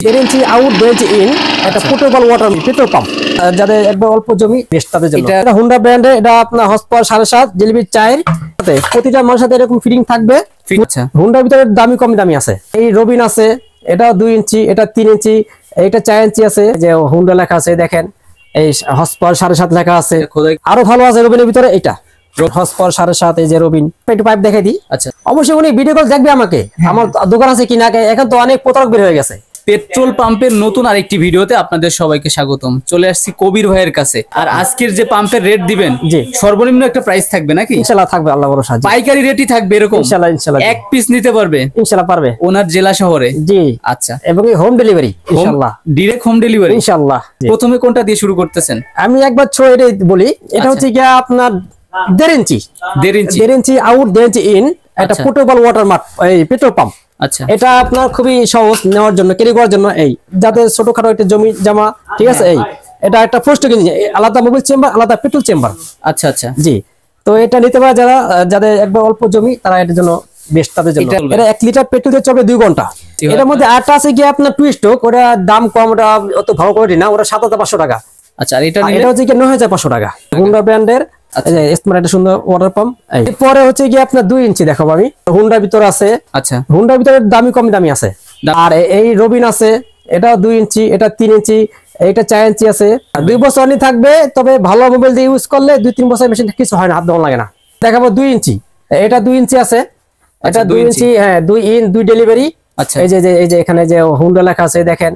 1.5 inch out 2 inch in, একটা portable water petrol pump, যাদের একবার অল্প জমি বেস্ট তাদের জন্য। এটা হোন্ডা ব্র্যান্ডের, এটা আপনার হর্স পাওয়ার 7.5 জিলিপি চায়ের সাথে প্রতিটা মালের সাথে এরকম ফিটিং থাকবে। আচ্ছা, হোন্ডার ভিতরে দামি কম দামি আছে। এই রবিন আছে, এটা 2 ইঞ্চি, এটা 3 ইঞ্চি, এটা 4 ইঞ্চি আছে, যে হোন্ডা লেখা আছে দেখেন, এই হর্স পাওয়ার 7.5 লেখা আছে। আরো ভালো আছে রবিনের ভিতরে, এটা হর্স পাওয়ার 7.5, এই যে রবিন। একটু পাইপ দেখাই দিই। আচ্ছা, অবশ্যই উনি ভিডিও কল দেখবে আমাকে, আমার দোকান আছে কিনা। এখন তো অনেক প্রতারক বের হয়ে গেছে। পেট্রোল পাম্পের নতুন আরেকটি ভিডিওতে আপনাদের সবাইকে স্বাগতম। চলে আসছি কবির ভাইয়ের কাছে। আর আজকের যে পাম্পের রেট দিবেন, জি, সর্বনিম্ন একটা প্রাইস থাকবে নাকি? ইনশাআল্লাহ থাকবে, আল্লাহ ভরসা। পাইকারি রেটই থাকবে এরকম? ইনশাআল্লাহ, ইনশাআল্লাহ। এক পিস নিতে পারবে? ইনশাআল্লাহ পারবে, ওনার জেলা শহরে। জি, আচ্ছা। এবং হোম ডেলিভারি ইনশাআল্লাহ, ডাইরেক্ট হোম ডেলিভারি ইনশাআল্লাহ। প্রথমে কোনটা দিয়ে শুরু করতেছেন? আমি একবার ছো এটা বলি, এটা হচ্ছে কি আপনার 1.5 ইঞ্চি, 1.5 ইঞ্চি আউট 2 ইঞ্চি ইন, একটা পোর্টেবল ওয়াটার মার্ক, এই পেট্রোল পাম্প। আচ্ছা, এটা আপনার খুবই সহজ নেওয়ার জন্য, ক্যারি করার জন্য। এই যাতে ছোটখাটো একটা জমি জামা, ঠিক আছে। এই এটা একটা পোস্ট কিনছে, আলাদা মোবাইল চেম্বার, আলাদা পেট্রোল চেম্বার। আচ্ছা আচ্ছা, জি। তো এটা নিতে পারে যাদের একবার অল্প জমি, তারা এটার জন্য বেস্ট তাদের জন্য। এটা 1 লিটার পেট্রোল দিয়ে চলবে 2 ঘন্টা। এটার মধ্যে আরেকটা আছে কি আপনার টু স্ট্রোক, ওটা দাম কম, ওটা অত ভালো কোয়ালিটি না, ওটা 7,500 টাকা। আচ্ছা, আর এটা হচ্ছে কি 9,500 টাকা, হোন্ডা ব্র্যান্ডের। স্মার্ট, একটা সুন্দর ওয়াটার পাম্প। এরপরে হচ্ছে কি আপনার 2 ইঞ্চি দেখাবো আমি, হোন্ডার ভিতরে আছে। আচ্ছা, হোন্ডার ভিতরে দামি কম দামি আছে। আর এই রবিন আছে, এটা 2 ইঞ্চি, এটা 3 ইঞ্চি, এটা 4 ইঞ্চি আছে। 2 বছর অনলি থাকবে, তবে ভালো মোবাইল দিয়ে ইউজ করলে 2-3 বছর মেশিন কিছু হয় না, হাত দেওয়া লাগে না। দেখাবো 2 ইঞ্চি, এটা 2 ইঞ্চি আছে, এটা 2 ইঞ্চি, হ্যাঁ 2 ইন 2 ডেলিভারি। আচ্ছা, এই যে এখানে যে হোন্ডা লেখা আছে দেখেন,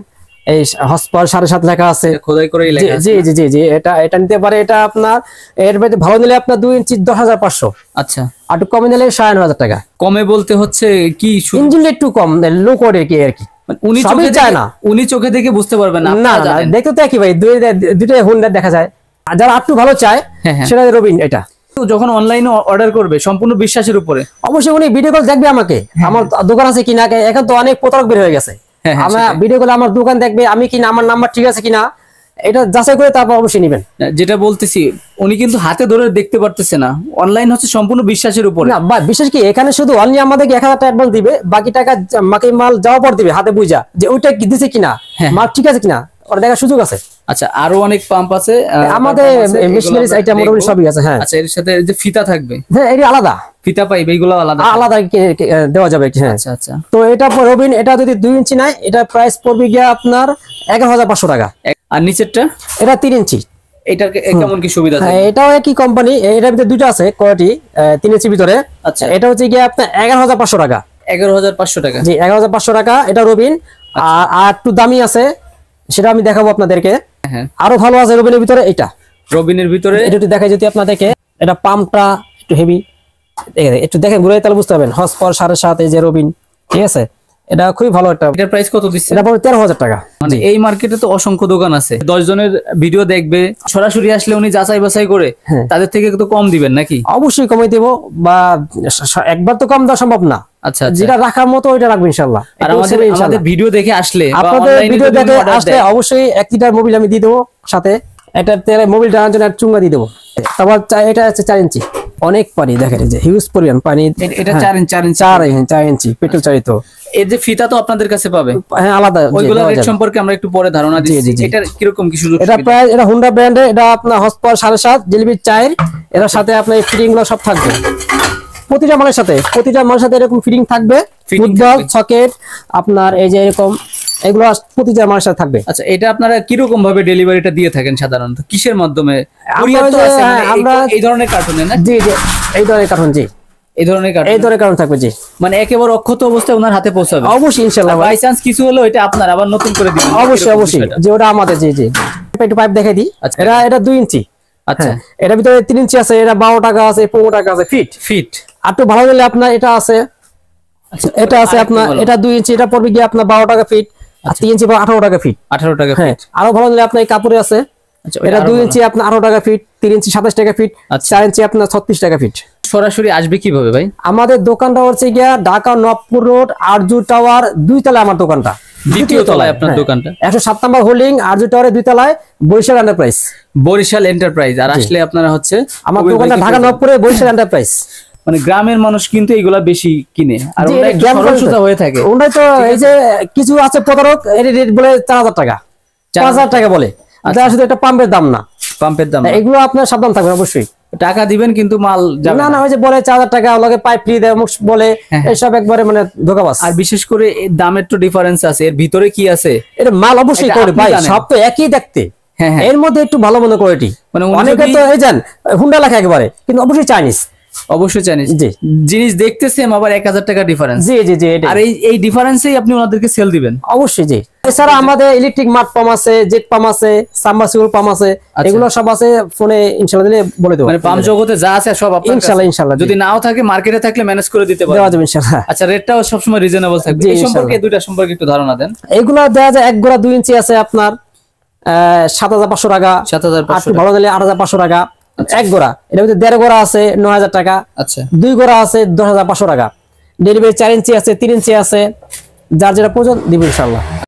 এই হর্স পাওয়ার 7.5 লেখা আছে, খোদাই করে লেখা আছে। জি জি জি জি, এটা নিতে পারে। এটা আপনার এর মধ্যে ভালো নিলে আপনার 2 ইঞ্চি 10,500। আচ্ছা, আর একটু কমে নিলে 9,500 টাকা। কমে বলতে হচ্ছে কি, ইঞ্জিন একটু কম, লো কোয়ালিটি কি আর কি। উনি চোখে চায় না, উনি চোখে দেখে বুঝতে পারবেন না। না না, দেখতে তো একই ভাই, দুইটাই হোন্ডা দেখা যায়। আর যারা একটু ভালো চায় সেটা রবিন। এটা যখন অনলাইনে অর্ডার করবে সম্পূর্ণ বিশ্বাসের উপরে, অবশ্যই উনি ভিডিও কল দেখবে আমাকে, আমার দোকান আছে কিনা। এখন তো অনেক প্রতারক বের হয়ে গেছে। আমরা ভিডিও কলে আমার দোকান দেখবে, আমি কিনা, আমার নাম্বার ঠিক আছে কিনা, এটা যাচাই করে তারপর অবশ্যই নেবেন। যেটা বলতেছি, উনি কিন্তু হাতে ধরে দেখতে পারতেছে না। অনলাইন হচ্ছে সম্পূর্ণ বিশ্বাসের উপরে। না বিশেষ কি, এখানে শুধু অনলি আমাদেরকে 1,000 টাকা অ্যাডভান্স দিবে, বাকি টাকা মাকে মাল যাওয়ার পর দিবে হাতে বুঝা, যে ওইটা কি দিছে কিনা, মাল ঠিক আছে কিনা, ওটা দেখার সুযোগ আছে। আচ্ছা, আরো অনেক পাম্প আছে আমাদের, মেশিনারিজ আইটেম মোটামুটি সবই আছে। হ্যাঁ, আচ্ছা, এর সাথে যে ফিতা থাকবে, হ্যাঁ এটা আলাদা ফিতা পাইপ, এইগুলো আলাদা আলাদা দেওয়া যাবে। হ্যাঁ, আচ্ছা আচ্ছা। তো এটা রবিন, এটা যদি 2 ইঞ্চি নাই, এটা প্রাইস পড়বে গিয়া আপনার 11,500 টাকা। আর নিচেরটা, এটা 3 ইঞ্চি। এটার কেমন কি সুবিধা আছে? এটাও একই কোম্পানি, এটার ভিতরে দুটো আছে কোয়ালিটি, 3 ইঞ্চি ভিতরে। আচ্ছা, এটা হচ্ছে গিয়া আপনার 11,500 টাকা। 11,500 টাকা, জি 11,500 টাকা। এটা রবিন। আর একটু দামি আছে, সেটা আমি দেখাবো আপনাদেরকে। আরো ভালো আছে রবিনের ভিতরে। এটা রবিনের ভিতরে, এটা একটু দেখাই যদি আপনাদেরকে। এটা পাম্পটা একটু হেভি, একটু দেখেন ঘুরে তাহলে বুঝতে পারবেন। হর্স পাওয়ার 7.5, এই যে রবিন, ঠিক আছে। এটা খুবই ভালো একটা। এটার প্রাইস কত দিচ্ছে? এটা পড়বে 13,000 টাকা। মানে এই মার্কেটে তো অসংখ্য দোকান আছে, 10 জনের ভিডিও দেখবে, সরাসরি আসলে উনি যাচাই বাছাই করে তাদের থেকে তো কম দিবেন নাকি? অবশ্যই কমাই দেব, বা একবার তো কম দেওয়া সম্ভব না। আচ্ছা, যেটা রাখার মতো ওইটা রাখবো ইনশাআল্লাহ। আর আমাদের ভিডিও দেখে আসলে, আপনাদের ভিডিও দেখে আসলে অবশ্যই 1 লিটার মোবিল আমি দিয়ে দেবো, সাথে একটা তেলে মোবিল টানার জন্য চুঙ্গা দিয়ে দেবো। তারপর এটা হচ্ছে 4 ইঞ্চি, অনেক পানি দেখেন, যে হিউজ পরিমাণ পানি। এটা 4 ইঞ্চি পেট্রোল চালিত। এই যে ফিতা তো আপনাদের কাছে পাবে, হ্যাঁ আলাদা। ওইগুলো রেট সম্পর্কে আমরা একটু পরে ধারণা দিচ্ছি। এটা কিরকম কি সুযোগ? এটা প্রায়, এটা হোন্ডা ব্র্যান্ডের, এটা আপনার হর্স পাওয়ার 7.5 জিলিপি চায়ের। এর সাথে আপনার ফিটিং গুলো সব থাকবে, প্রতিটা মালের সাথে এরকম ফিটিং থাকবে। ফুটবল সকেট আপনার এই যে এরকম, এগুলো প্রতিটা মালের সাথে থাকবে। আচ্ছা, এটা আপনারা কিরকম ভাবে ডেলিভারিটা দিয়ে থাকেন সাধারণত? কিসের মাধ্যমে? আমরা এই ধরনের কার্টুনে না? জি জি, এই ধরনের কার্টুন। জি, এই ধরনের কার্টুন থাকবে। জি, মানে একেবারে অক্ষত অবস্থায় ওনার হাতে পৌঁছাবে? অবশ্যই ইনশাআল্লাহ। বাই চান্স কিছু হলো, এটা আপনার আবার নতুন করে দিবেন? অবশ্যই, যে ওটা আমাদের। জি জি, একটু পাইপ দেখাই দিই। এটা 2 ইঞ্চি। আচ্ছা, এটার ভিতরে 3 ইঞ্চি আছে, এটা 12 টাকা আছে, 15 টাকা আছে। ফিট আর একটু ভালো হলে আপনার এটা আছে। এটা আছে আপনার, এটা 2 ইঞ্চি, এটা পড়বে গিয়ে আপনার 12 টাকা ফিট। আর 3 ইঞ্চি 18 টাকা ফিট। 18 টাকা ফিট। আরো ভালো হলে আপনার এই কাপড়ে আছে। এটা 2 ইঞ্চি আপনার 18 টাকা ফিট, 3 ইঞ্চি 27 টাকা ফিট, 4 ইঞ্চি আপনার 36 টাকা ফিট। সরাসরি আসবে কিভাবে ভাই? আমাদের দোকানটা হচ্ছে গিয়া ঢাকা নবপুর রোড, আরজু টাওয়ার 2 তলায় আমার দোকানটা। দ্বিতীয় তলায় আপনার দোকানটা? 107 নম্বর হোল্ডিং, আরজু টাওয়ারের 2 তলায়, বরিশাল এন্টারপ্রাইজ। বরিশাল এন্টারপ্রাইজ। আর আসলে আপনারা হচ্ছে আমার দোকানটা ঢাকা নবপুরে, বরিশাল এন্টারপ্রাইজ। মানে গ্রামের মানুষ কিন্তু এগুলা বেশি কিনে আর জি, ওটা এটা একটু গ্রাম সরল গঞ্জে। সোজা হয়ে থাকে। ওটাই তো এই যে কিছু আছে প্রতারক, এর রেট বলে 4000 টাকা, 5000 টাকা বলে, এটা শুধু একটা পাম্পের দাম না। পাম্পের দাম না। এগুলো আপনার সাবধান থাকবেন অবশ্যই। টাকা দিবেন কিন্তু মাল যাবে না না। না, ওই যে বলে 4000 টাকা লগে পাইপ ফ্রি দেয় বলে, এসব একবারে মানে ধোঁকাবাজ। আর বিশেষ করে এর দামের তো ডিফারেন্স আছে, এর ভিতরে কি আছে এটা মাল অবশ্যই এটা করে আপনি ভাই, জানেন। সব তো একই দেখতে, হ্যাঁ, হ্যাঁ। এর মধ্যে একটু ভালো মনে কোয়ালিটি। মানে উনি অনেকে যদি- তো এই যান হুন্ডা লেখা একেবারে, কিন্তু অবশ্যই চাইনিজ। অবশ্যই জানিস জি। জিনিস দেখতে সেম, আবার 1000 টাকা ডিফারেন্স। জি জি জি, এটা আর এই ডিফারেন্সেই আপনি ওনাদেরকে সেল দিবেন। অবশ্যই জি। এছাড়া আমাদের ইলেকট্রিক মাঠ পাম্প আছে, জেট পাম্প আছে, সাবমার্সিবল পাম্প আছে, আচ্ছা। এগুলো সব আছে। ফোনে ইনশাআল্লাহ দিলে বলে দেবো। মানে পাম্প জগতে যা আছে সব আপনার ইনশাআল্লাহ, কাছে। ইনশাআল্লাহ, জি। যদি নাও থাকে মার্কেটে থাকলে ম্যানেজ করে দিতে দেওয়া পারবেন। যাবে ইনশাআল্লাহ। আচ্ছা, রেটটাও সবসময় রিজনেবল থাকবে। জি, এই সম্পর্কে ইনশাআল্লাহ। দুইটা সম্পর্কে একটু ধারণা দেন। এগুলো দেওয়া যায় 1 গোড়া 2 ইঞ্চি আছে আপনার 7500 টাকা, 7500 আর একটু ভালো দিলে 8500 টাকা। 1 গোড়া, এর মধ্যে 1.5 গোড়া আছে 9000 টাকা, আচ্ছা, 2 গোড়া আছে 10500 টাকা। ডেলিভারি 4 ইঞ্চি আছে, 3 ইঞ্চি আছে, যার যেটা প্রয়োজন দিব ইনশাআল্লাহ।